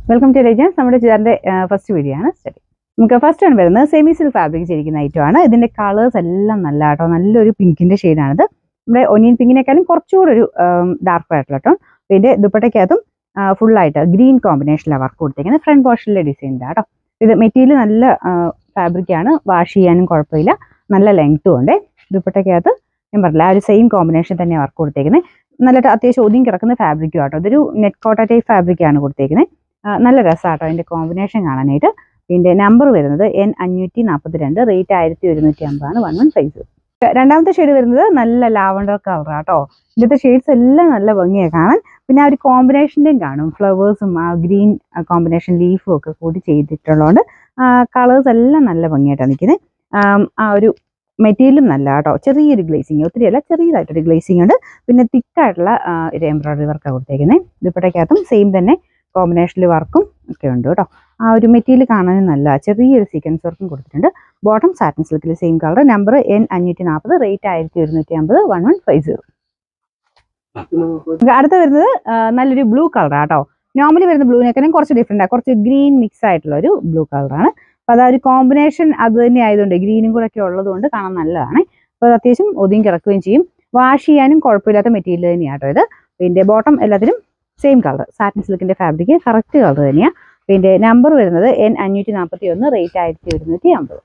Welcome to രജൻസ്. നമ്മുടെ ചേട്ടൻ്റെ first video ആണ് സ്റ്റഡി. നമുക്ക് ഫസ്റ്റ് ആണ് വരുന്നത് സെമി സിൽക്ക് ഫാബ്രിക് ചെയ്തിരിക്കുന്ന ഐറ്റമാണ്. ഇതിൻ്റെ കളേഴ്സ് എല്ലാം നല്ല കേട്ടോ, നല്ലൊരു പിങ്കിൻ്റെ ഷെയ്ഡാണിത്. നമ്മുടെ ഒനിയൻ പിങ്കിനേക്കാളും കുറച്ചുകൂടെ ഒരു ഡാർക്ക് ആയിട്ടുള്ള കേട്ടോ. ഇതിൻ്റെ ദുപ്പട്ടയ്ക്കകത്തും ഫുള്ളായിട്ട് ഗ്രീൻ കോമ്പിനേഷനിലാണ് വർക്ക് കൊടുത്തേക്കുന്നത്. ഫ്രണ്ട് പോർഷനിലെ ഡിസൈനിലാണ് കേട്ടോ. ഇത് മെറ്റീരിയൽ നല്ല ഫാബ്രിക്കാണ്, വാഷ് ചെയ്യാനും കുഴപ്പമില്ല, നല്ല ലെങ്ത്തും ഉണ്ട്. ദുപ്പട്ടയ്ക്കകത്ത് ഞാൻ പറഞ്ഞില്ല ആ ഒരു സെയിം കോമ്പിനേഷൻ തന്നെയാണ് വർക്ക് കൊടുത്തേക്കുന്നത്. നല്ല അത്യാവശ്യം ഒതുങ്ങി കിടക്കുന്ന ഫാബ്രിക്കും ആട്ടോ. ഇതൊരു നെറ്റ് കോട്ട ടൈപ്പ് ഫാബ്രിക്കാണ് കൊടുത്തേക്കുന്നത്. നല്ല രസമാട്ടോ അതിൻ്റെ കോമ്പിനേഷൻ കാണാനായിട്ട്. ഇതിൻ്റെ നമ്പർ വരുന്നത് N542, റേറ്റ് 1150 1150. രണ്ടാമത്തെ ഷെയ്ഡ് വരുന്നത് നല്ല ലാവണ്ടർ കളർ ആട്ടോ. ഇതിൻ്റെ ഷെയ്ഡ്സ് എല്ലാം നല്ല ഭംഗിയാണ് കാണാൻ. പിന്നെ ആ ഒരു കോമ്പിനേഷൻ്റെയും കാണും, ഫ്ലവേഴ്സും ആ ഗ്രീൻ കോമ്പിനേഷൻ ലീഫും ഒക്കെ കൂടി ചെയ്തിട്ടുള്ളതുകൊണ്ട് കളേഴ്സ് എല്ലാം നല്ല ഭംഗിയായിട്ടാണ് നിൽക്കുന്നത്. ആ ഒരു മെറ്റീരിയലും നല്ല കേട്ടോ, ചെറിയൊരു ഗ്ലേസിങ്, ഒത്തിരിയല്ല ചെറിയതായിട്ടൊരു ഗ്ലേസിങ് ഉണ്ട്. പിന്നെ തിക്കായിട്ടുള്ള ഒരു എംബ്രോയിഡറി വർക്കാണ് കൊടുത്തേക്കുന്നത്. ദുപ്പട്ടയ്ക്കകത്തും സെയിം തന്നെ കോമ്പിനേഷനിൽ വർക്കും ഒക്കെ ഉണ്ട് കേട്ടോ. ആ ഒരു മെറ്റീരിയൽ കാണാനും നല്ല ചെറിയൊരു സീക്വൻസ് വർക്കും കൊടുത്തിട്ടുണ്ട്. ബോട്ടം സാറ്റിൻ സിൽക്കിൽ same colour. Number N540, rate 1150 1150. അടുത്ത വരുന്നത് നല്ലൊരു ബ്ലൂ കളറാണ് കേട്ടോ. നോർമലി വരുന്ന ബ്ലൂവിനേക്കാളും കുറച്ച് ഡിഫറെൻ്റ്, കുറച്ച് ഗ്രീൻ മിക്സ് ആയിട്ടുള്ള ഒരു ബ്ലൂ കളറാണ്. അപ്പോൾ അതാ ഒരു കോമ്പിനേഷൻ അത് തന്നെ ആയതുകൊണ്ട്, ഗ്രീനും കൂടെ ഒക്കെ ഉള്ളത് കൊണ്ട് കാണാൻ നല്ലതാണ്. അപ്പോൾ അത് അത്യാവശ്യം ഒതുങ്ങി കിടക്കുകയും ചെയ്യും, വാഷ് ചെയ്യാനും കുഴപ്പമില്ലാത്ത മെറ്റീരിയൽ തന്നെയാണ് കേട്ടോ ഇത്. ഇതിൻ്റെ ബോട്ടം എല്ലാത്തിനും സെയിം കളർ, സാറ്റിൻ സിൽക്കിൻ്റെ ഫാബ്രിക് കറക്റ്റ് കളർ തന്നെയാണ്. ഇതിൻ്റെ നമ്പർ വരുന്നത് N541, റേറ്റ് 1150.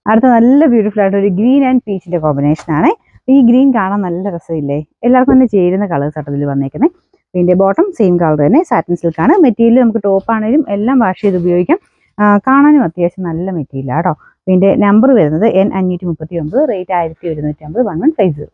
അടുത്ത നല്ല ബ്യൂട്ടിഫുൾ ആയിട്ട് ഒരു ഗ്രീൻ ആൻഡ് പീച്ചിൻ്റെ കോമ്പിനേഷനാണ്. ഈ ഗ്രീൻ കാണാൻ നല്ല രസമില്ലേ, എല്ലാവർക്കും തന്നെ ചേരുന്ന കളേഴ്സ് ആട്ടോ ഇതിൽ വന്നേക്കുന്നത്. ഇതിൻ്റെ ബോട്ടം സെയിം കളർ തന്നെ, സാറ്റിൻ സിൽക്കാണ്. മെറ്റീരിയൽ നമുക്ക് ടോപ്പ് ആണെങ്കിലും എല്ലാം വാഷ് ചെയ്ത് ഉപയോഗിക്കാം. കാണാനും അത്യാവശ്യം നല്ല മെറ്റീരിയലാണ് കേട്ടോ. ഇതിൻ്റെ നമ്പർ വരുന്നത് N539, റേറ്റ് 1150 1150.